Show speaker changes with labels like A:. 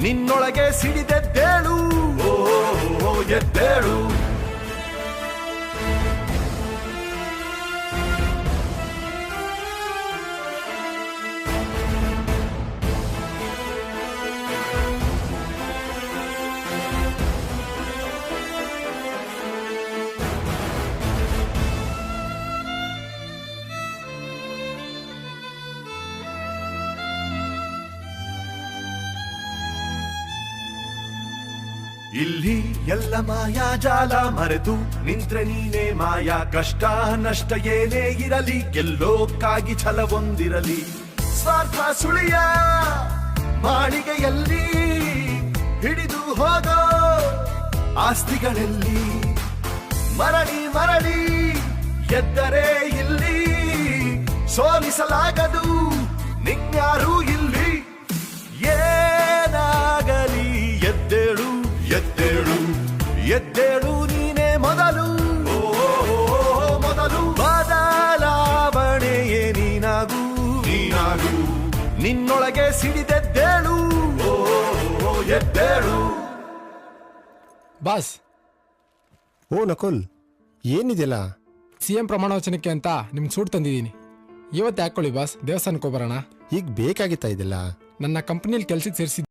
A: ನಿನ್ನೊಳಗೆ ಸಿಡಿದೆದ್ದೇಳು, ಓ ಎದ್ದೇಳು. ಇಲ್ಲಿ ಎಲ್ಲ ಮಾಯಾಜಾಲ ಮರೆತು ನಿಂತ್ರೆ ನೀನೇ ಮಾಯಾ. ಕಷ್ಟ ನಷ್ಟ ಏನೇ ಇರಲಿ, ಗೆಲ್ಲೋಕ್ಕಾಗಿ ಛಲವೊಂದಿರಲಿ. ಸ್ವಾರ್ಥ ಸುಳಿಯ ಮಾಳಿಗೆಯಲ್ಲಿ ಹಿಡಿದು ಹೋಗೋ ಆಸ್ತಿಗಳಲ್ಲಿ ಮರಳಿ ಮರಳಿ ಎದ್ದರೆ ಇಲ್ಲಿ ಸೋಲಿಸಲಾಗದು ನಿನ್ಯಾರೂ ಇಲ್ಲಿ. ಏನಾಗಲಿ ಎದ್ದೇಳು ಎದ್ದೇಳು ಎದ್ದೇಳು, ನೀನೇ ಮೊದಲು, ಮೊದಲು. ಬದಲಾವಣೆಯೇ ನೀನಾಗು, ನೀನಾಗು. ನಿನ್ನೊಳಗೆ ಸಿಡಿದೆದ್ದೇಳು, ಎದ್ದೇಳು.
B: ಬಾಸ್.
C: ಓ ನಕುಲ್, ಏನಿದೆಯಲ್ಲ?
B: CM ಪ್ರಮಾಣ ವಚನಕ್ಕೆ ಅಂತ ನಿಮ್ಗೆ ಸೂಟ್ ತಂದಿದ್ದೀನಿ. ಇವತ್ತು ಹಾಕೊಳ್ಳಿ ಬಾಸ್, ದೇವಸ್ಥಾನಕ್ಕೆ ಹೋಗ್ಬರೋಣ.
C: ಈಗ ಬೇಕಾಗಿತ್ತಾ ಇದೆಲ್ಲ?
B: ನನ್ನ ಕಂಪ್ನಿಯಲ್ಲಿ ಕೆಲ್ಸಕ್ಕೆ ಸೇರಿಸಿ